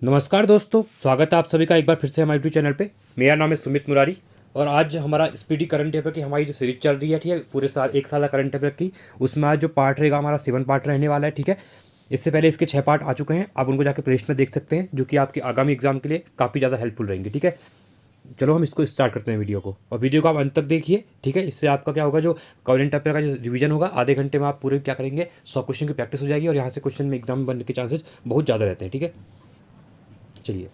नमस्कार दोस्तों, स्वागत है आप सभी का एक बार फिर से हमारे यूट्यूब चैनल पे। मेरा नाम है सुमित मुरारी और आज हमारा स्पीडी करंट अफेयर की हमारी जो सीरीज चल रही है, ठीक है, पूरे साल एक साल का करंट अफेयर की, उसमें आज जो पार्ट रहेगा हमारा 7 पार्ट रहने वाला है, ठीक है। इससे पहले इसके 6 पार्ट आ चुके हैं, आप उनको जाकर प्लेलिस्ट में देख सकते हैं, जो कि आपके आगामी एग्जाम के लिए काफ़ी ज़्यादा हेल्पफुल रहेंगे, ठीक है। चलो हम इसको स्टार्ट करते हैं वीडियो को, और वीडियो को आप अंत तक देखिए, ठीक है। इससे आपका क्या होगा, जो करंट अफेयर का जो रिवीजन होगा, आधे घंटे में आप पूरे क्या करेंगे, 100 क्वेश्चन की प्रैक्टिस हो जाएगी और यहाँ से क्वेश्चन में एग्जाम बनने के चांसेस बहुत ज़्यादा रहते हैं, ठीक है। चलिए,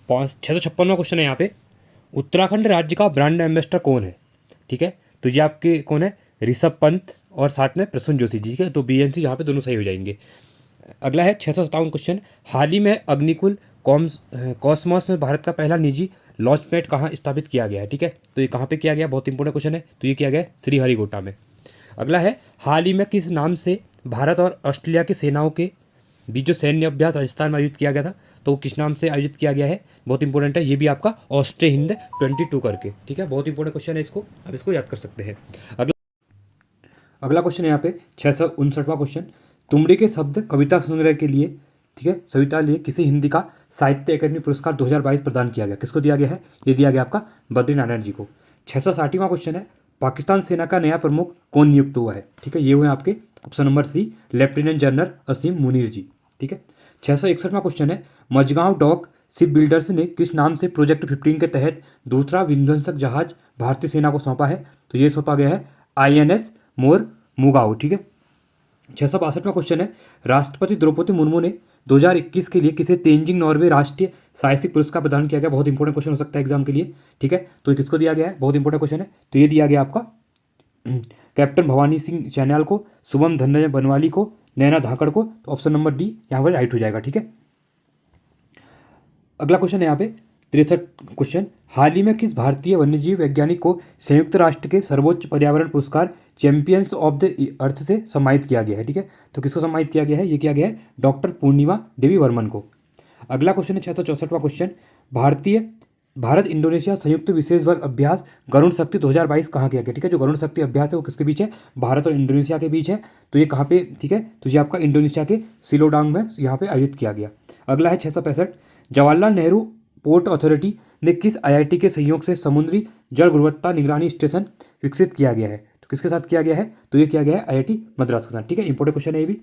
656वां क्वेश्चन है यहाँ पे। उत्तराखंड राज्य का ब्रांड एम्बेसडर कौन है, ठीक है। तो ये आपके कौन है, ऋषभ पंत और साथ में प्रसून जोशी जी, ठीक है। तो BNC यहाँ पे दोनों सही हो जाएंगे। अगला है 657 क्वेश्चन। हाल ही में अग्निकुल कॉस्मोस में भारत का पहला निजी लॉन्च पैड कहाँ स्थापित किया गया है, ठीक है। तो ये कहाँ पे किया गया, बहुत इंपॉर्टेंट क्वेश्चन है। तो ये किया गया है श्रीहरिकोटा में। अगला है, हाल ही में किस नाम से भारत और ऑस्ट्रेलिया की सेनाओं के बीच जो सैन्य अभ्यास राजस्थान में आयोजित किया गया था, तो वो किस नाम से आयोजित किया गया है, बहुत इंपॉर्टेंट है। ये भी आपका ऑस्ट्रे हिंद 22 करके, ठीक है। बहुत इंपॉर्टेंट क्वेश्चन है, इसको आप इसको याद कर सकते हैं। अगला अगला क्वेश्चन है यहाँ पे 659वां क्वेश्चन। तुमड़ी के शब्द कविता संग्रह के लिए, ठीक है, सविता लिए किसी हिंदी का साहित्य अकादमी पुरस्कार 2022 प्रदान किया गया, किसको दिया गया है, ये दिया गया आपका बद्रीनारायण जी को। 660वां क्वेश्चन है, पाकिस्तान सेना का नया प्रमुख कौन नियुक्त हुआ है, ठीक है। ये हुए आपके option number C, lieutenant general Asim Munir ji, ठीक है। 661वां क्वेश्चन है, मझगांव डॉक शिप बिल्डर्स ने किस नाम से प्रोजेक्ट 15 के तहत दूसरा विध्वंसक जहाज भारतीय सेना को सौंपा है, तो ये सौंपा गया है INS मोर मुगाओ, ठीक है। 662वां क्वेश्चन है, राष्ट्रपति द्रौपदी मुर्मू ने 2021 के लिए किसे तेंजिंग नॉर्वे राष्ट्रीय साहसिक पुरस्कार प्रदान किया गया, बहुत इंपॉर्टेंट क्वेश्चन हो सकता है एग्जाम के लिए, ठीक है। तो ये किसको दिया गया है, बहुत इंपॉर्टेंट क्वेश्चन है। तो ये दिया गया आपका कैप्टन भवानी सिंह सैन्याल को, शुभम धन्य बनवाली को, नैना धाकड़ को। तो ऑप्शन नंबर डी यहाँ पर राइट हो जाएगा, ठीक है। अगला क्वेश्चन है यहाँ पे 63 क्वेश्चन। हाल ही में किस भारतीय वन्यजीव वैज्ञानिक को संयुक्त राष्ट्र के सर्वोच्च पर्यावरण पुरस्कार चैंपियंस ऑफ द अर्थ से सम्मानित किया गया है, ठीक है। तो किसको सम्मानित किया गया है, ये किया गया है डॉक्टर पूर्णिमा देवी वर्मन को। अगला क्वेश्चन है 664वां क्वेश्चन। भारत इंडोनेशिया संयुक्त विशेष बल अभ्यास गरुण शक्ति 2022 कहाँ किया गया, ठीक है। जो गरुण शक्ति अभ्यास है वो किसके बीच है, भारत और इंडोनेशिया के बीच है। तो ये कहाँ पे, ठीक है, तो ये आपका इंडोनेशिया के सिलोडांग में यहाँ पे आयोजित किया गया। अगला है 665, जवाहरलाल नेहरू पोर्ट अथॉरिटी ने किस IIT के सहयोग से समुद्री जल गुणवत्ता निगरानी स्टेशन विकसित किया गया है, तो किसके साथ किया गया है, तो ये किया गया है IIT मद्रास के साथ, ठीक है। इंपॉर्टेंट क्वेश्चन है ये भी।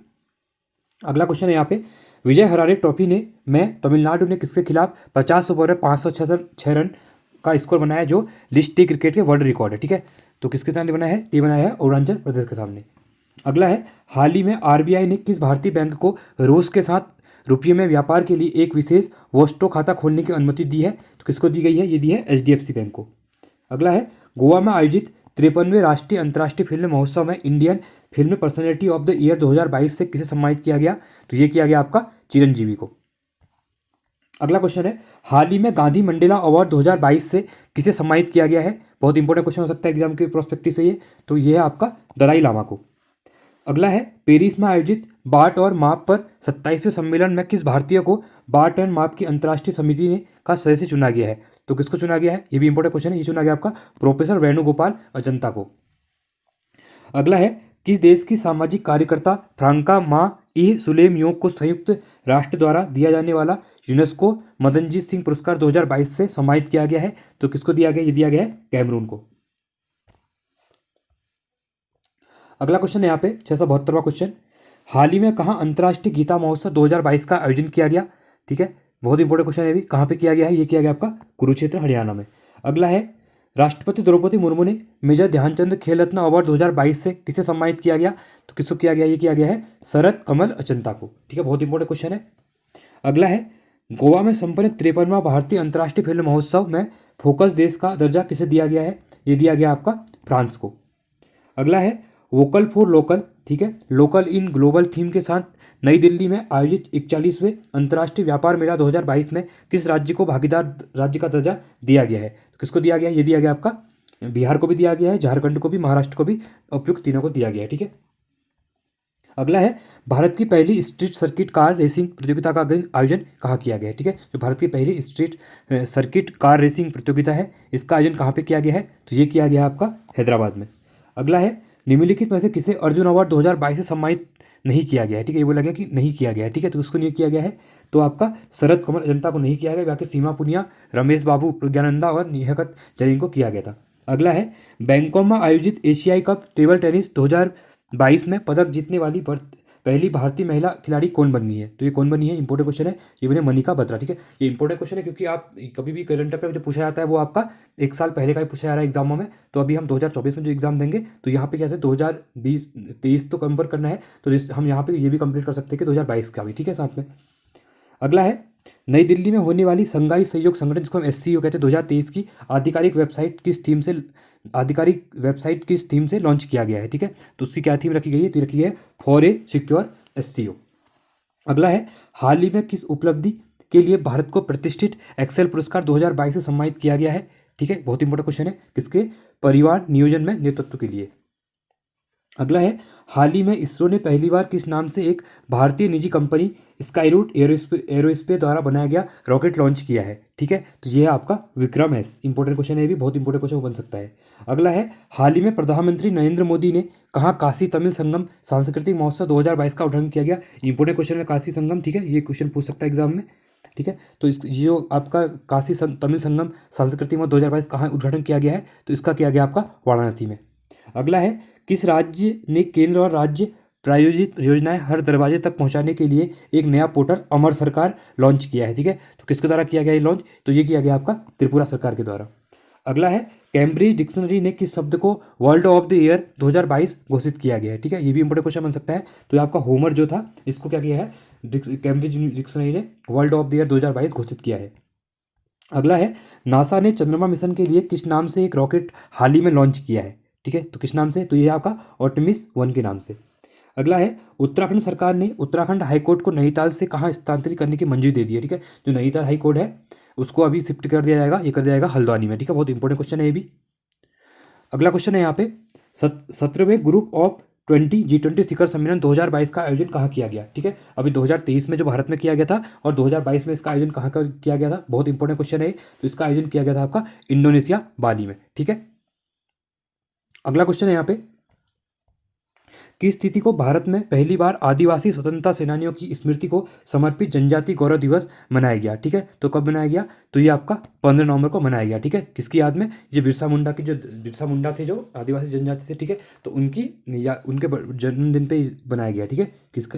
अगला क्वेश्चन है यहाँ पे, विजय हरारे ट्रॉफी ने में तमिलनाडु ने किसके खिलाफ 50 ओवर में 506 रन का स्कोर बनाया, जो लिस्ट टी क्रिकेट के वर्ल्ड रिकॉर्ड है, ठीक है। तो किसके सामने बनाया है, ये बनाया है अरुणाचल प्रदेश के सामने। अगला है, हाल ही में RBI ने किस भारतीय बैंक को रूस के साथ रुपये में व्यापार के लिए एक विशेष वोस्टो खाता खोलने की अनुमति दी है, तो किसको दी गई है, ये दी है HDFC बैंक को। अगला है, गोवा में आयोजित 53वें राष्ट्रीय अंतर्राष्ट्रीय फिल्म महोत्सव में Indian film personality of the year 2022 से किसे सम्मानित किया गया, तो ये किया गया आपका चिरंजीवी को। अगला क्वेश्चन है, हाल ही में गांधी मंडेला अवार्ड 2022 से किसे सम्मानित किया गया है, बहुत इंपॉर्टेंट क्वेश्चन हो सकता है एग्जाम के प्रोस्पेक्टिव से ये, तो ये है आपका दलाई लामा को। अगला है, पेरिस में आयोजित बाट और माप पर 27वें सम्मेलन में किस भारतीय को बाट एंड माप की अंतर्राष्ट्रीय समिति ने का सदस्य चुना गया है, तो किसको चुना गया है, ये भी इंपॉर्टेंट क्वेश्चन है। ये चुना गया आपका प्रोफेसर वेणुगोपाल अजंता को। अगला है, किस देश की सामाजिक कार्यकर्ता फ्रांका मा ई सुलेमयों को संयुक्त राष्ट्र द्वारा दिया जाने वाला यूनेस्को मदनजीत सिंह पुरस्कार 2022 से सम्मानित किया गया है, तो किसको दिया गया, ये दिया गया है कैमरून को। अगला क्वेश्चन है यहाँ पे 672वां क्वेश्चन। हाल ही में कहाँ अंतर्राष्ट्रीय गीता महोत्सव 2022 का आयोजन किया गया, ठीक है। बहुत इंपॉर्टेंट क्वेश्चन है भी, कहाँ पे किया गया है, ये किया गया आपका कुरुक्षेत्र हरियाणा में। अगला है, राष्ट्रपति द्रौपदी मुर्मू ने मेजर ध्यानचंद खेल रत्न अवार्ड 2022 से किसे सम्मानित किया गया, तो किसको किया गया, ये किया गया है शरद कमल अचंता को, ठीक है। बहुत इंपॉर्टेंट क्वेश्चन है। अगला है, गोवा में संपन्न 53वां भारतीय अंतर्राष्ट्रीय फिल्म महोत्सव में फोकस देश का दर्जा किसे दिया गया है, ये दिया गया आपका फ्रांस को। अगला है, वोकल फॉर लोकल, ठीक है, लोकल इन ग्लोबल थीम के साथ नई दिल्ली में आयोजित 41वें अंतर्राष्ट्रीय व्यापार मेला 2022 में किस राज्य को भागीदार राज्य का दर्जा दिया गया है, तो किसको दिया गया, ये दिया गया आपका बिहार को भी दिया गया है, झारखंड को भी, महाराष्ट्र को भी, उपयुक्त तीनों को दिया गया है, ठीक है। अगला है, भारत की पहली स्ट्रीट सर्किट कार रेसिंग प्रतियोगिता का आयोजन कहाँ किया गया है, ठीक है। जो भारत की पहली स्ट्रीट सर्किट कार रेसिंग प्रतियोगिता है, इसका आयोजन कहाँ पे किया गया है, तो ये किया गया आपका हैदराबाद में। अगला है, निम्नलिखित में से किसे अर्जुन अवार्ड 2022 से सम्मानित नहीं किया गया है, ठीक है। ये बोला गया कि नहीं किया गया है, ठीक है, तो उसको नहीं किया गया है, तो आपका शरद कमल अजंता को नहीं किया गया, बाकी सीमा पुनिया, रमेश बाबू प्रज्ञानंदा और निहकत जरीन को किया गया था। अगला है बैंकॉक में आयोजित एशियाई कप टेबल टेनिस 2022 में पदक जीतने वाली पहली भारतीय महिला खिलाड़ी कौन बन गई है? तो ये कौन बनी है, इंपॉर्टेंट क्वेश्चन है, ये बनी मनिका बत्रा। ठीक है, ये इंपॉर्टेंट क्वेश्चन है क्योंकि आप कभी भी करंट अफेयर जो पूछा जाता है वो आपका एक साल पहले का ही पूछा जा रहा है एग्जामों में। तो अभी हम 2024 में जो एग्जाम देंगे तो यहाँ पे कैसे 2020-23 तो कंपेयर करना है, तो हम यहाँ पे ये भी कंप्लीट कर सकते हैं कि 2022 का भी। ठीक है, साथ में अगला है नई दिल्ली में होने वाली संघाई सहयोग संगठन जिसको हम SCO कहते हैं 2023 की आधिकारिक वेबसाइट किस थीम से लॉन्च किया गया है? ठीक है, तो उसकी क्या थीम रखी गई है? तो रखी है फॉर ए सिक्योर SCO। अगला है हाल ही में किस उपलब्धि के लिए भारत को प्रतिष्ठित एक्सेल पुरस्कार 2022 से सम्मानित किया गया है? ठीक है, बहुत इंपॉर्टेंट क्वेश्चन है, किसके? परिवार नियोजन में नेतृत्व के लिए। अगला है हाल ही में इसरो ने पहली बार किस नाम से एक भारतीय निजी कंपनी स्काईरूट एरोस्पेस द्वारा बनाया गया रॉकेट लॉन्च किया है? ठीक है, तो ये है आपका विक्रम एस। इंपॉर्टेंट क्वेश्चन है, ये भी बहुत इंपॉर्टेंट क्वेश्चन बन सकता है। अगला है हाल ही में प्रधानमंत्री नरेंद्र मोदी ने कहाँ काशी तमिल संगम सांस्कृतिक महोत्सव 2022 का उद्घाटन किया गया? इंपॉर्टेंट क्वेश्चन है काशी संगम। ठीक है, ये क्वेश्चन पूछ सकता है एग्जाम में। ठीक है, तो ये जो आपका तमिल संगम सांस्कृतिक महोत्सव 2022 कहाँ उद्घाटन किया गया है? तो इसका किया गया आपका वाराणसी में। अगला है किस राज्य ने केंद्र और राज्य प्रायोजित योजनाएं हर दरवाजे तक पहुंचाने के लिए एक नया पोर्टल अमर सरकार लॉन्च किया है? ठीक है, तो किसके द्वारा किया गया ये लॉन्च? तो ये किया गया आपका त्रिपुरा सरकार के द्वारा। अगला है कैम्ब्रिज डिक्शनरी ने किस शब्द को वर्ल्ड ऑफ द ईयर 2022 घोषित किया गया है? ठीक है, ये भी इंपॉर्टेंट क्वेश्चन बन सकता है। तो ये आपका होमर जो था इसको क्या किया है, कैम्ब्रिज डिक्शनरी ने वर्ल्ड ऑफ द ईयर 2022 घोषित किया है। अगला है नासा ने चंद्रमा मिशन के लिए किस नाम से एक रॉकेट हाल ही में लॉन्च किया है? ठीक है, तो किस नाम से? तो ये आपका ऑर्टेमिस 1 के नाम से। अगला है उत्तराखंड सरकार ने उत्तराखंड हाईकोर्ट को नैनीताल से कहाँ स्थानांतरित करने की मंजूरी दे दी है? ठीक है, जो नैनीताल हाईकोर्ट है उसको अभी शिफ्ट कर दिया जाएगा, ये कर दिया जाएगा हल्द्वानी में। ठीक है, बहुत इंपॉर्टेंट क्वेश्चन है ये भी। अगला क्वेश्चन है यहाँ पे 17वें ग्रुप ऑफ 20 G20 शिखर सम्मेलन 2022 का आयोजन कहाँ किया गया? ठीक है, अभी 2023 में जो भारत में किया गया था और 2022 में इसका आयोजन कहाँ का किया गया था? बहुत इंपॉर्टेंट क्वेश्चन है। तो इसका आयोजन किया गया था आपका इंडोनेशिया बाली में। ठीक है, अगला क्वेश्चन है यहाँ पे किस तिथि को भारत में पहली बार आदिवासी स्वतंत्रता सेनानियों की स्मृति को समर्पित जनजाति गौरव दिवस मनाया गया? ठीक है, तो कब मनाया गया? तो ये आपका 15 नवंबर को मनाया गया। ठीक है, किसकी याद में? ये बिरसा मुंडा थे जो आदिवासी जनजाति से। ठीक है, तो उनकी या उनके जन्मदिन पे बनाया गया। ठीक है,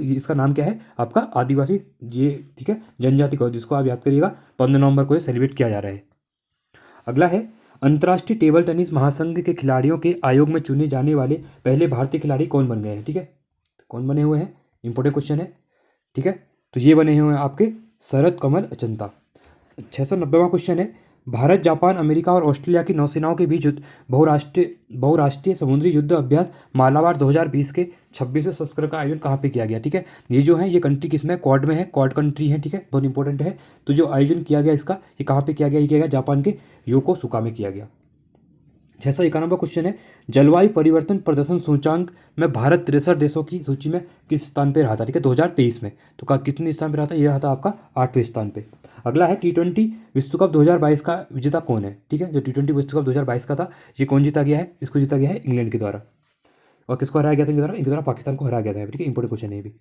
इसका नाम क्या है आपका? आदिवासी ये। ठीक है, जनजाति गौरव, जिसको आप याद करिएगा 15 नवंबर को ये सेलिब्रेट किया जा रहा है। अगला है अंतर्राष्ट्रीय टेबल टेनिस महासंघ के खिलाड़ियों के आयोग में चुने जाने वाले पहले भारतीय खिलाड़ी कौन बन गए हैं? ठीक है, तो कौन बने हुए हैं? इंपॉर्टेंट क्वेश्चन है। ठीक है, तो ये बने हुए हैं आपके शरद कमल अचंता। 690वां क्वेश्चन है भारत जापान अमेरिका और ऑस्ट्रेलिया की नौसेनाओं के बीच बहुराष्ट्रीय समुद्री युद्ध अभ्यास मालाबार 2020 के 26वें संस्करण का आयोजन कहाँ पे किया गया? ठीक है, ये जो है ये कंट्री किसमें? क्वाड में है, क्वाड कंट्री है। ठीक है, बहुत इंपॉर्टेंट है। तो जो आयोजन किया गया इसका, ये कहाँ पे किया गया? ये किया गया जापान के योकोसुका में किया गया। 691वां क्वेश्चन है जलवायु परिवर्तन प्रदर्शन सूचांक में भारत 63 देशों की सूची में किस स्थान पे रहा था? ठीक है, 2023 में। तो कितने स्थान पे रहा था? ये रहा था आपका 8वें स्थान पे। अगला है T20 विश्व कप 2022 का विजेता कौन है? ठीक है, जो T20 विश्व कप 2022 का था ये कौन जीता गया है? इसको जीता गया है इंग्लैंड के द्वारा। और किसको हराया गया था इनके द्वारा? पाकिस्तान को हराया गया था। ठीक है, इंपॉर्टेंट क्वेश्चन है ये भी।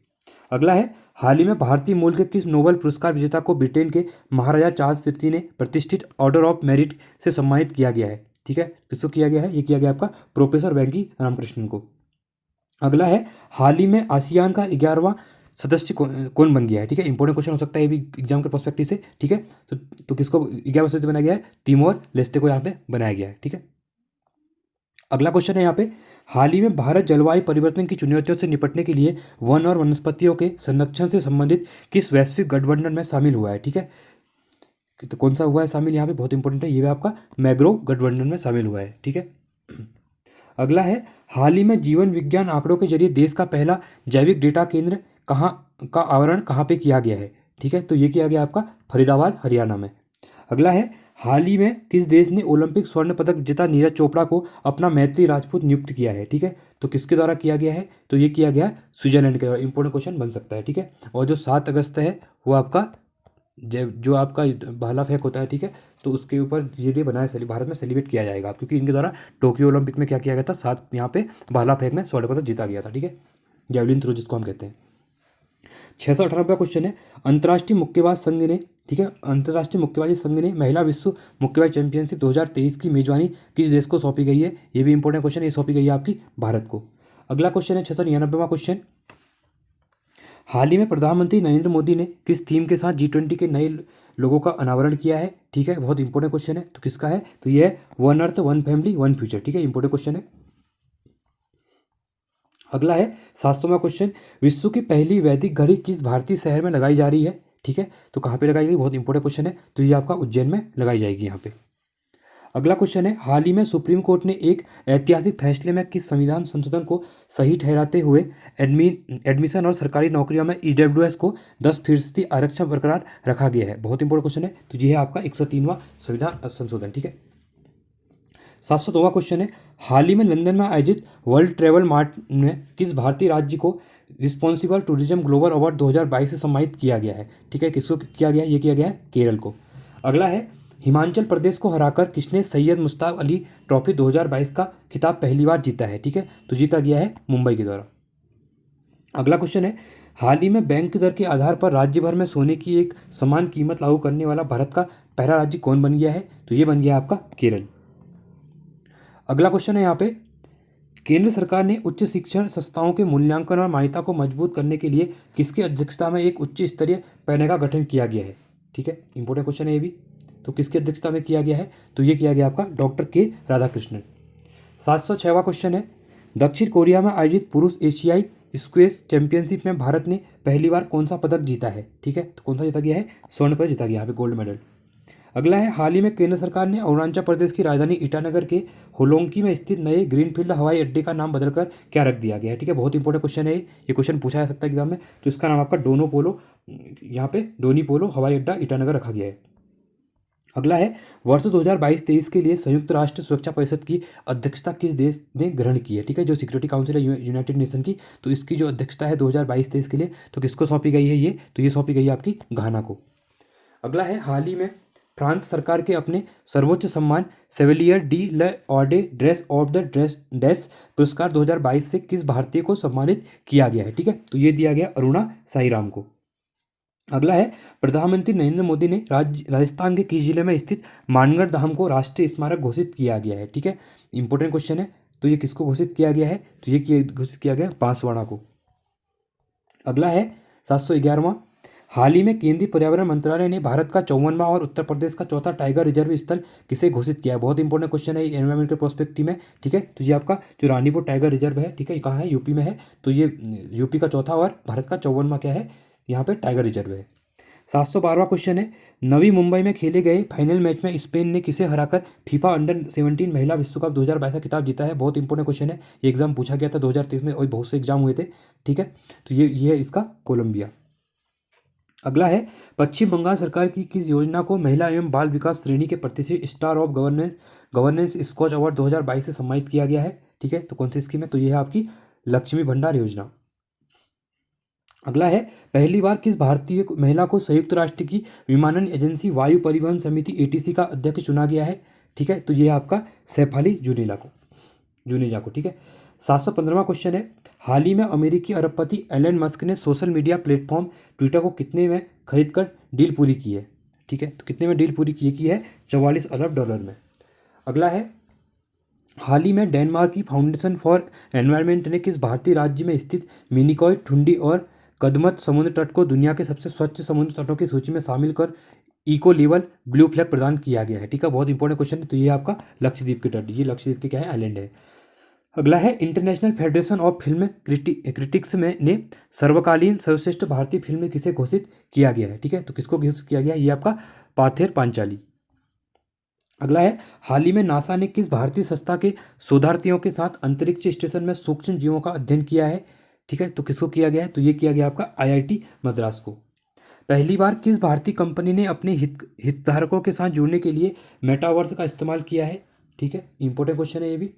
अगला है हाल ही में भारतीय मूल के किस नोबेल पुरस्कार विजेता को ब्रिटेन के महाराजा चार्ल्स तृतीय ने प्रतिष्ठित ऑर्डर ऑफ मेरिट से सम्मानित किया गया है? ठीक है, किसको किया गया है? ये किया गया आपका प्रोफेसर वेंकी रामकृष्णन को। अगला है हाल ही में आसियान का 11वां सदस्य कौन बन गया है? ठीक है, इंपॉर्टेंट क्वेश्चन हो सकता है ये भी एग्जाम के पर्सपेक्टिव से। ठीक है, तो किसको 11वां सदस्य बनाया गया है? तिमोर लेस्टे को यहाँ पे बनाया गया है। ठीक है, अगला क्वेश्चन है यहाँ पे हाल ही में भारत जलवायु परिवर्तन की चुनौतियों से निपटने के लिए वन और वनस्पतियों के संरक्षण से संबंधित किस वैश्विक गठबंधन में शामिल हुआ है? ठीक है, तो कौन सा हुआ है शामिल? यहाँ पे बहुत इंपॉर्टेंट है, ये भी आपका मैग्रो गठबंधन में शामिल हुआ है। ठीक है, अगला है हाल ही में जीवन विज्ञान आंकड़ों के जरिए देश का पहला जैविक डेटा केंद्र कहाँ का आवरण कहाँ पे किया गया है? ठीक है, तो ये किया गया आपका फरीदाबाद हरियाणा में। अगला है हाल ही में किस देश ने ओलंपिक स्वर्ण पदक विजेता नीरज चोपड़ा को अपना मैत्री राजपूत नियुक्त किया है? ठीक है, तो किसके द्वारा किया गया है? तो ये किया गया स्विट्जरलैंड के द्वारा। इंपॉर्टेंट क्वेश्चन बन सकता है। ठीक है, और जो 7 अगस्त है वो आपका जो आपका भाला फेंक होता है। ठीक है, तो उसके ऊपर ये डे बनाया भारत में सेलिब्रेट किया जाएगा क्योंकि इनके द्वारा टोक्यो ओलंपिक में क्या किया गया था? 7 यहाँ पे भाला फेंक में स्वर्ण पदक जीता गया था। ठीक है, जेवलिन थ्रो जिसको हम कहते हैं। 698वां क्वेश्चन है, अंतर्राष्ट्रीय मुक्केबाज संघ ने, ठीक है, अंतर्राष्ट्रीय मुक्केबाजी संघ ने महिला विश्व मुक्केबाजी चैंपियनशिप 2023 की मेजबानी किस देश को सौंपी गई है? ये भी इंपॉर्टेंट क्वेश्चन है, ये सौंपी गई है आपकी भारत को। अगला क्वेश्चन है 699वां क्वेश्चन, हाल ही में प्रधानमंत्री नरेंद्र मोदी ने किस थीम के साथ G20 के नए लोगों का अनावरण किया है? ठीक है, बहुत इंपॉर्टेंट क्वेश्चन है, तो किसका है? तो ये है one earth one family one future, ठीक है, इंपॉर्टेंट क्वेश्चन है। अगला है 700वां क्वेश्चन, विश्व की पहली वैदिक घड़ी किस भारतीय शहर में लगाई जा रही है? ठीक है, तो कहाँ पे लगाई गई? बहुत इंपॉर्टेंट क्वेश्चन है, तो ये आपका उज्जैन में लगाई जाएगी यहाँ पे। अगला क्वेश्चन है, हाल ही में सुप्रीम कोर्ट ने एक ऐतिहासिक फैसले में किस संविधान संशोधन को सही ठहराते हुए एडमिशन और सरकारी नौकरियों में EWS को 10% आरक्षण बरकरार रखा गया है? बहुत इंपॉर्टेंट क्वेश्चन है, तो ये है आपका 103वां संविधान संशोधन, ठीक है। 702वां क्वेश्चन है, हाल ही में लंदन में आयोजित वर्ल्ड ट्रैवल मार्ट में किस भारतीय राज्य को रिस्पॉन्सिबल टूरिज्म ग्लोबल अवार्ड 2022 से सम्मानित किया गया है? ठीक है, किसको किया गया है? ये किया गया है केरल को। अगला है, हिमाचल प्रदेश को हराकर किसने सैयद मुश्ताक अली ट्रॉफी 2022 का खिताब पहली बार जीता है? ठीक है, तो जीता गया है मुंबई के द्वारा। अगला क्वेश्चन है, हाल ही में बैंक दर के आधार पर राज्य भर में सोने की एक समान कीमत लागू करने वाला भारत का पहला राज्य कौन बन गया है? तो ये बन गया आपका केरल। अगला क्वेश्चन है यहाँ पे, केंद्र सरकार ने उच्च शिक्षण संस्थाओं के मूल्यांकन और मान्यता को मजबूत करने के लिए किसकी अध्यक्षता में एक उच्च स्तरीय पैनल का गठन किया गया है? ठीक है, इंपॉर्टेंट क्वेश्चन है ये भी, तो किसकी अध्यक्षता में किया गया है? तो ये किया गया आपका डॉक्टर के राधाकृष्णन। 706वां क्वेश्चन है, दक्षिण कोरिया में आयोजित पुरुष एशियाई स्क्वैश चैंपियनशिप में भारत ने पहली बार कौन सा पदक जीता है? ठीक है, तो कौन सा जीता गया है? स्वर्ण पदक जीता गया, यहाँ पे गोल्ड मेडल। अगला है, हाल ही में केंद्र सरकार ने अरुणाचल प्रदेश की राजधानी ईटानगर के होलोंगी में स्थित नए ग्रीनफील्ड हवाई अड्डे का नाम बदलकर क्या रख दिया गया है? ठीक है, बहुत इंपॉर्टेंट क्वेश्चन है ये क्वेश्चन पूछा जा सकता है एग्जाम में, तो इसका नाम आपका डोनो पोलो, यहाँ पे डोनी पोलो हवाई अड्डा ईटानगर रखा गया है। अगला है, वर्ष 2022-23 के लिए संयुक्त राष्ट्र सुरक्षा परिषद की अध्यक्षता किस देश ने ग्रहण की है? ठीक है, जो सिक्योरिटी काउंसिल है यूनाइटेड नेशन की, तो इसकी जो अध्यक्षता है 2022-23 के लिए, तो किसको सौंपी गई है ये? तो ये सौंपी गई है आपकी घाना को। अगला है, हाल ही में फ्रांस सरकार के अपने सर्वोच्च सम्मान सेवेलियर डी लॉर्डे ड्रेस ऑफ द डैश पुरस्कार 2022 से किस भारतीय को सम्मानित किया गया है? ठीक है, तो ये दिया गया अरुणा साईराम को। अगला है, प्रधानमंत्री नरेंद्र मोदी ने राजस्थान के किस जिले में स्थित मानगढ़ धाम को राष्ट्रीय स्मारक घोषित किया गया है? ठीक है, इंपॉर्टेंट क्वेश्चन है, तो ये किसको घोषित किया गया है? तो ये घोषित किया गया बांसवाड़ा को। अगला है 711वां, हाल ही में केंद्रीय पर्यावरण मंत्रालय ने भारत का 54वां और उत्तर प्रदेश का चौथा टाइगर रिजर्व स्थल किसे घोषित किया है? बहुत इंपॉर्टेंट क्वेश्चन है एनवायरमेंट के पर्सपेक्टिव में, ठीक है, तो ये आपका जो रानीपुर टाइगर रिजर्व है, ठीक है, कहाँ है? यूपी में है, तो ये यूपी का चौथा और भारत का 54वां क्या है? यहाँ पे टाइगर रिजर्व है। 712वां क्वेश्चन है, नवी मुंबई में खेले गए फाइनल मैच में स्पेन ने किसे हराकर फीफा अंडर-17 महिला विश्व कप 2022 का खिताब जीता है? बहुत इंपॉर्टेंट क्वेश्चन है, ये एग्जाम पूछा गया था 2023 में और बहुत से एग्जाम हुए थे, ठीक है, तो ये है इसका कोलंबिया। अगला है, पश्चिम बंगाल सरकार की किस योजना को महिला एवं बाल विकास श्रेणी के प्रतिष्ठित star of governance Skoch award 2022 से सम्मानित किया गया है? ठीक है, तो कौन सी स्कीम है? तो ये है आपकी लक्ष्मी भंडार योजना। अगला है, पहली बार किस भारतीय महिला को संयुक्त राष्ट्र की विमानन एजेंसी वायु परिवहन समिति ATC का अध्यक्ष चुना गया है? ठीक है, तो ये है आपका सैफाली जुनेजा को, ठीक है। 715वां क्वेश्चन है, हाल ही में अमेरिकी अरबपति एलन मस्क ने सोशल मीडिया प्लेटफॉर्म ट्विटर को कितने में खरीद कर डील पूरी की है? ठीक है, तो कितने में डील पूरी की है? 44 अरब डॉलर में। अगला है, हाल ही में डेनमार्क की फाउंडेशन फॉर एनवायरनमेंट ने किस भारतीय राज्य में स्थित मिनिकॉय, ठुंडी और कदमत समुद्र तट को दुनिया के सबसे स्वच्छ समुद्र तटों की सूची में शामिल कर इको लेवल ब्लू फ्लैग प्रदान किया गया है? ठीक है, बहुत इंपॉर्टेंट क्वेश्चन है, तो ये आपका लक्षद्वीप के तट, ये लक्षद्वीप के क्या है? आइलैंड है। अगला है, international federation of film critics में ने सर्वकालीन सर्वश्रेष्ठ भारतीय फिल्म किसे घोषित किया गया है? ठीक है, तो किसको घोषित किया गया है? ये आपका पाथेर पांचाली। अगला है, हाल ही में नासा ने किस भारतीय संस्था के शोधार्थियों के साथ अंतरिक्ष स्टेशन में सूक्ष्म जीवों का अध्ययन किया है? ठीक है, तो किसको किया गया है? तो ये किया गया आपका IIT मद्रास को। पहली बार किस भारतीय कंपनी ने अपने हितधारकों के साथ जुड़ने के लिए मेटावर्स का इस्तेमाल किया है? ठीक है, इंपॉर्टेंट क्वेश्चन है ये भी,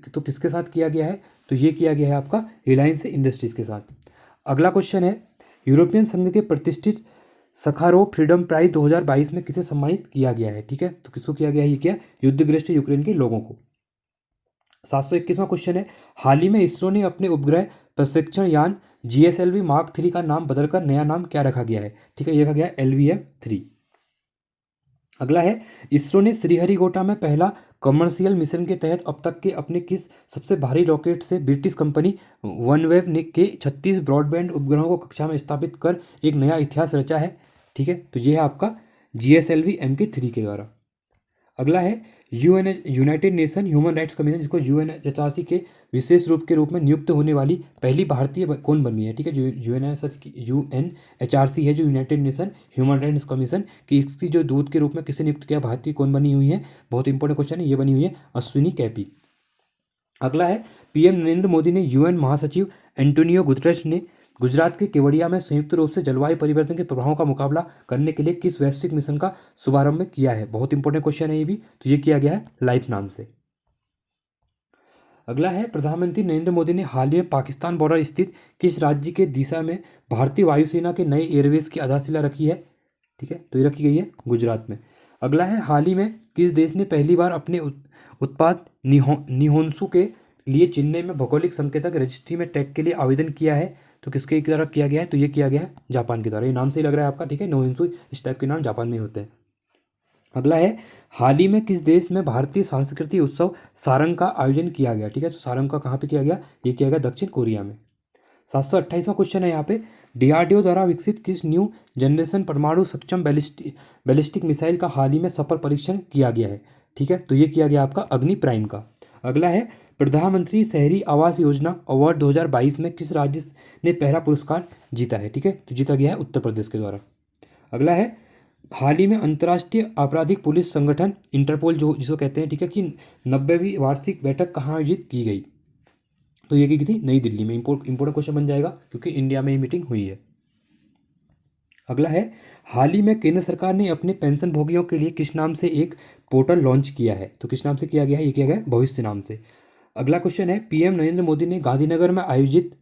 तो किसके साथ किया गया है? तो ये किया गया है आपका रिलायंस इंडस्ट्रीज के साथ। अगला क्वेश्चन है, यूरोपियन संघ के प्रतिष्ठित सखारोव फ्रीडम प्राइज 2022 में किसे सम्मानित किया गया है? ठीक है, तो किसको किया गया है? ये क्या? युद्धग्रस्त यूक्रेन के लोगों को। 721वां क्वेश्चन है, हाल ही में इसरो ने अपने उपग्रह प्रक्षेपण यान GSLV मार्क 3 का नाम बदलकर नया नाम क्या रखा गया है? ठीक है, ये रखा गया है LVM-3। अगला है, इसरो ने श्रीहरिकोटा में पहला कमर्शियल मिशन के तहत अब तक के अपने किस सबसे भारी रॉकेट से ब्रिटिश कंपनी वनवेव ने के 36 ब्रॉडबैंड उपग्रहों को कक्षा में स्थापित कर एक नया इतिहास रचा है? ठीक है, तो ये है आपका GSLV MK3 के द्वारा। अगला है, United nation human rights commission, जिसको UNHRC के विशेष रूप के रूप में नियुक्त होने वाली पहली भारतीय कौन बनी है? ठीक है, जो UNHRC है, जो United nation human rights commission की, इसकी जो दूत के रूप में किसे नियुक्त किया, भारतीय कौन बनी हुई है? बहुत इंपॉर्टेंट क्वेश्चन है, ये बनी हुई है अश्विनी कैपी। अगला है, PM नरेंद्र मोदी ने UN महासचिव एंटोनियो गुतरेस ने गुजरात के केवड़िया में संयुक्त रूप से जलवायु परिवर्तन के प्रभावों का मुकाबला करने के लिए किस वैश्विक मिशन का शुभारंभ किया है? बहुत इंपॉर्टेंट क्वेश्चन है ये भी, तो ये किया गया है लाइफ नाम से। अगला है, प्रधानमंत्री नरेंद्र मोदी ने हाल ही में पाकिस्तान बॉर्डर स्थित किस राज्य के दिशा में भारतीय वायुसेना के नए एयरवेज की आधारशिला रखी है? ठीक है, तो ये रखी गई है गुजरात में। अगला है, हाल ही में किस देश ने पहली बार अपने उत्पाद निहोंसु के लिए चेन्नई में भौगोलिक संकेतक रजिस्ट्री में टैग के लिए आवेदन किया है? तो किसके द्वारा किया गया है? तो ये किया गया है जापान के द्वारा। ये नाम से ही लग रहा है आपका, ठीक है, निहोंसु इस टाइप के नाम जापान में होते हैं। अगला है, हाल ही में किस देश में भारतीय सांस्कृतिक उत्सव सारंग का आयोजन किया गया? ठीक है, तो सारंग का कहाँ पे किया गया? ये किया गया दक्षिण कोरिया में। 728वां क्वेश्चन है यहाँ पे, DRDO द्वारा विकसित किस न्यू जनरेशन परमाणु सक्षम बैलिस्टिक मिसाइल का हाल ही में सफल परीक्षण किया गया है? ठीक है, तो ये किया गया आपका अग्नि प्राइम का। अगला है, प्रधानमंत्री शहरी आवास योजना अवार्ड 2022 में किस राज्य ने पहला पुरस्कार जीता है? ठीक है, तो जीता गया है उत्तर प्रदेश के द्वारा। अगला है, हाल ही में अंतर्राष्ट्रीय आपराधिक पुलिस संगठन इंटरपोल, जो जिसको कहते हैं, ठीक है, कि 90वीं वार्षिक बैठक कहाँ आयोजित की गई? तो ये की थी नई दिल्ली में। इंपोर्टेंट क्वेश्चन बन जाएगा क्योंकि इंडिया में ये मीटिंग हुई है। अगला है, हाल ही में केंद्र सरकार ने अपने पेंशन भोगियों के लिए किस नाम से एक पोर्टल लॉन्च किया है? तो किस नाम से किया गया है? ये किया गया है भविष्य नाम से। अगला क्वेश्चन है, PM नरेंद्र मोदी ने गांधीनगर में आयोजित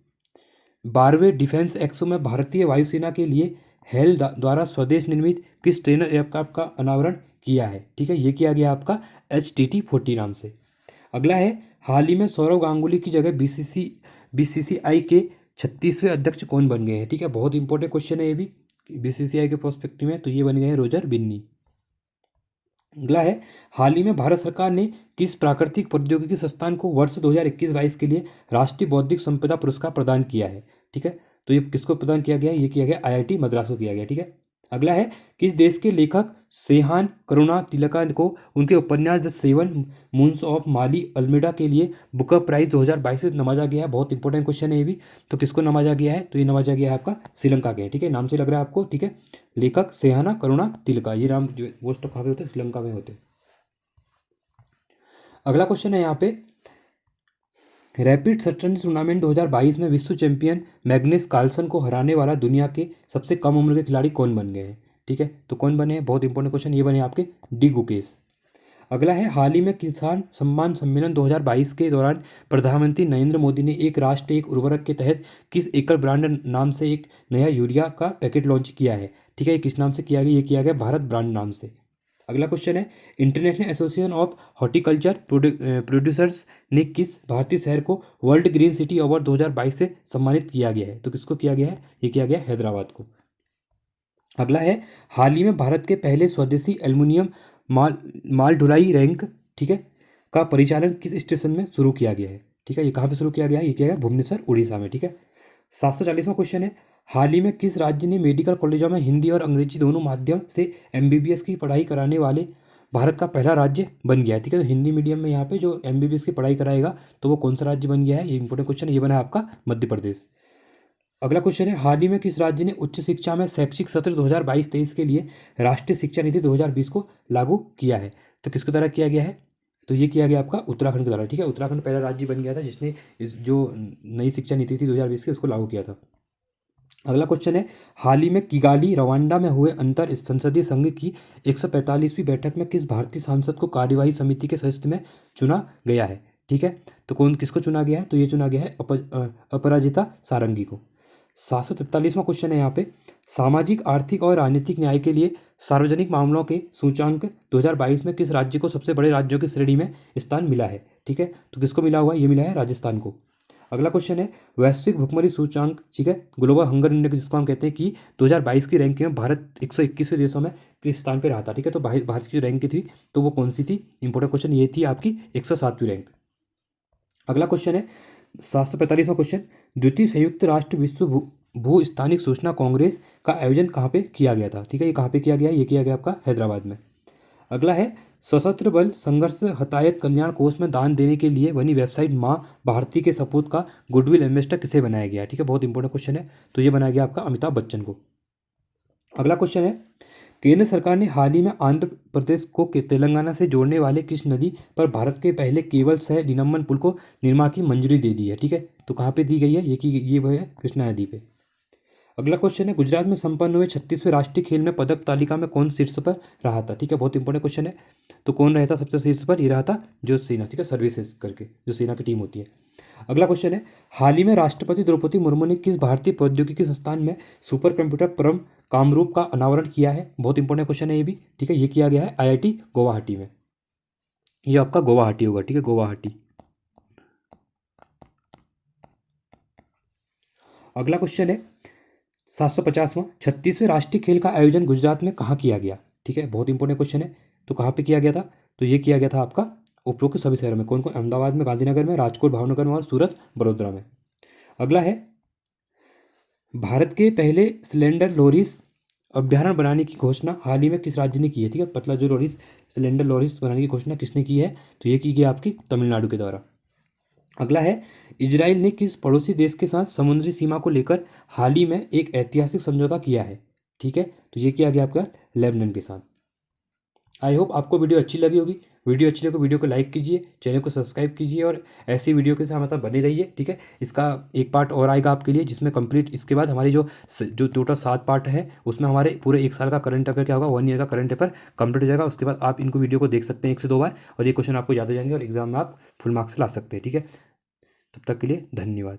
12वें डिफेंस एक्सपो में भारतीय वायुसेना के लिए हेल द्वारा स्वदेश निर्मित किस ट्रेनर एयरक्राफ्ट का अनावरण किया है? ठीक है, ये किया गया आपका HTT-40 नाम से। अगला है, हाल ही में सौरव गांगुली की जगह BCCI के 36वें अध्यक्ष कौन बन गए हैं? ठीक है, बहुत इंपॉर्टेंट क्वेश्चन है ये भी BCCI के पर्सपेक्टिव में, तो ये बन गए हैं रोजर बिन्नी। अगला है, हाल ही में भारत सरकार ने किस प्राकृतिक प्रौद्योगिकी संस्थान को वर्ष 2021-22 के लिए राष्ट्रीय बौद्धिक संपदा पुरस्कार प्रदान किया है? ठीक है, तो ये किसको प्रदान किया गया? ये किया गया IIT मद्रास को किया गया। ठीक है, अगला है, किस देश के लेखक सेहान करुणा तिलका को उनके उपन्यास the 7 moons of Maali Almeida के लिए बुकर प्राइज 2022 से नवाजा गया है? बहुत इंपॉर्टेंट क्वेश्चन है ये भी, तो किसको नवाजा गया है? तो ये नवाजा गया है आपका श्रीलंका के। ठीक है, नाम से लग रहा है आपको। ठीक है, लेखक सेहाना करुणा तिलका, ये नाम वो स्टॉप कहाँ पे होते हैं? श्रीलंका में होते हैं। अगला क्वेश्चन है यहाँ पे, रैपिड शतरंज टूर्नामेंट 2022 में विश्व चैंपियन मैग्नस कार्लसन को हराने वाला दुनिया के सबसे कम उम्र के खिलाड़ी कौन बन गए हैं? ठीक है, तो कौन बने हैं? बहुत इंपॉर्टेंट क्वेश्चन, ये बने आपके डी गुकेश। अगला है, हाल ही में किसान सम्मान सम्मेलन 2022 के दौरान प्रधानमंत्री नरेंद्र मोदी ने एक राष्ट्र एक उर्वरक के तहत किस एकल ब्रांड नाम से एक नया यूरिया का पैकेट लॉन्च किया है? ठीक है, ये किस नाम से किया गया? ये किया गया भारत ब्रांड नाम से। अगला क्वेश्चन है, international association of horticulture producers ने किस भारतीय शहर को वर्ल्ड ग्रीन सिटी अवार्ड 2022 से सम्मानित किया गया है? तो किसको किया गया है? ये किया गया हैदराबाद को। अगला है, हाल ही में भारत के पहले स्वदेशी एल्युमिनियम माल ढुलाई रैंक, ठीक है, का परिचालन किस स्टेशन में शुरू किया गया है? ठीक है, ये कहाँ पे शुरू किया गया है? ये किया गया भुवनेश्वर उड़ीसा में। ठीक है, 740वां क्वेश्चन है, हाल ही में किस राज्य ने मेडिकल कॉलेजों में हिंदी और अंग्रेजी दोनों माध्यम से MBBS की पढ़ाई कराने वाले भारत का पहला राज्य बन गया है? ठीक है, तो हिंदी मीडियम में यहाँ पे जो MBBS की पढ़ाई कराएगा तो वो कौन सा राज्य बन गया है? ये इंपॉर्टेंट क्वेश्चन है, ये बना है आपका मध्य प्रदेश। अगला क्वेश्चन है, हाल ही में किस राज्य ने उच्च शिक्षा में शैक्षिक सत्र 2022-23 के लिए राष्ट्रीय शिक्षा नीति 2020 को लागू किया है? तो किसके द्वारा किया गया है? तो ये किया गया आपका उत्तराखंड के द्वारा। ठीक है, उत्तराखंड पहला राज्य बन गया था जिसने इस जो नई शिक्षा नीति थी 2020 की उसको लागू किया था। अगला क्वेश्चन है, हाल ही में किगाली रवांडा में हुए अंतर संसदीय संघ की 145वीं बैठक में किस भारतीय सांसद को कार्यवाही समिति के सदस्य में चुना गया है? ठीक है, तो कौन किसको चुना गया है? तो ये चुना गया है अपराजिता सारंगी को। 743वां क्वेश्चन है यहाँ पे, सामाजिक आर्थिक और राजनीतिक न्याय के लिए सार्वजनिक मामलों के सूचांक 2022 में किस राज्य को सबसे बड़े राज्यों की श्रेणी में स्थान मिला है? ठीक है, तो किसको मिला हुआ है? ये मिला है राजस्थान को। अगला क्वेश्चन है वैश्विक भुखमरी सूचांक, ठीक है, ग्लोबल हंगर इंडेक्स जिसको हम कहते हैं, कि 2022 की रैंकिंग में भारत 121वें देशों में किस स्थान पर रहा था, ठीक है। तो भारत की जो रैंक थी तो वो कौन सी थी, इंपॉर्टेंट क्वेश्चन ये थी आपकी 107वीं रैंक। अगला क्वेश्चन है 745वां क्वेश्चन, द्वितीय संयुक्त राष्ट्र विश्व भू स्थानिक सूचना कांग्रेस का आयोजन कहाँ पे किया गया था, ठीक है। ये कहाँ पे किया गया है, ये किया गया आपका हैदराबाद में। अगला है सशस्त्र बल संघर्ष हतायत कल्याण कोष में दान देने के लिए बनी वेबसाइट माँ भारती के सपूत का गुडविल एम्बेसडर किसे बनाया गया, ठीक है। बहुत इंपॉर्टेंट क्वेश्चन है, तो ये बनाया गया आपका अमिताभ बच्चन को। अगला क्वेश्चन है केंद्र सरकार ने हाल ही में आंध्र प्रदेश को तेलंगाना से जोड़ने वाले किस नदी पर भारत के पहले केबल सह निलंबन पुल को निर्माण की मंजूरी दे दी है, ठीक है। तो कहाँ पे दी गई है, ये वो है कृष्णा नदी पे। अगला क्वेश्चन है गुजरात में संपन्न हुए 36वें राष्ट्रीय खेल में पदक तालिका में कौन शीर्ष पर रहा था, ठीक है। बहुत इंपॉर्टेंट क्वेश्चन है, तो कौन रहा था सबसे शीर्ष पर, ये रहा था जो सेना, ठीक है, सर्विसेज करके जो सेना की टीम होती है। अगला क्वेश्चन है हाल ही में राष्ट्रपति द्रौपदी मुर्मू ने किस भारतीय प्रौद्योगिकी संस्थान में सुपर कंप्यूटर परम कामरूप का अनावरण किया है। बहुत इंपॉर्टेंट क्वेश्चन है ये भी, ठीक है। ये किया गया है IIT गुवाहाटी में, ये आपका गुवाहाटी होगा, ठीक है, गुवाहाटी। अगला क्वेश्चन है 750वां, 36वें राष्ट्रीय खेल का आयोजन गुजरात में कहाँ किया गया, ठीक है। बहुत इंपॉर्टेंट क्वेश्चन है, तो कहाँ पे किया गया था, तो ये किया गया था आपका उपरोक्त सभी शहरों में। कौन कौन, अहमदाबाद में, गांधीनगर में, राजकोट, भावनगर में और सूरत बड़ोदरा में। अगला है भारत के पहले सिलेंडर लोरिस अभ्यारण्य बनाने की घोषणा हाल ही में किस राज्य ने की है, ठीक है। पतला जो लोरिस सिलेंडर लोरिस बनाने की घोषणा किसने की है, तो ये की गई आपकी तमिलनाडु के द्वारा। अगला है इजराइल ने किस पड़ोसी देश के साथ समुद्री सीमा को लेकर हाल ही में एक ऐतिहासिक समझौता किया है, ठीक है। तो ये किया गया आपका लेबनान के साथ। आई होप आपको वीडियो अच्छी लगी होगी। वीडियो अच्छी लगे तो वीडियो को लाइक कीजिए, चैनल को सब्सक्राइब कीजिए और ऐसी वीडियो के साथ हमारे साथ बने रहिए, ठीक है। इसका एक पार्ट और आएगा आपके लिए जिसमें कंप्लीट इसके बाद हमारी जो टोटल 7 पार्ट है उसमें हमारे पूरे 1 साल का करंट अफेयर क्या होगा, 1 ईयर का करंट अफेयर कंप्लीट हो जाएगा। उसके बाद आप इनको वीडियो को देख सकते हैं 1 से 2 बार और ये क्वेश्चन आपको याद हो जाएंगे और एग्जाम में आप फुल मार्क्स ला सकते हैं, ठीक है। तब तक के लिए धन्यवाद।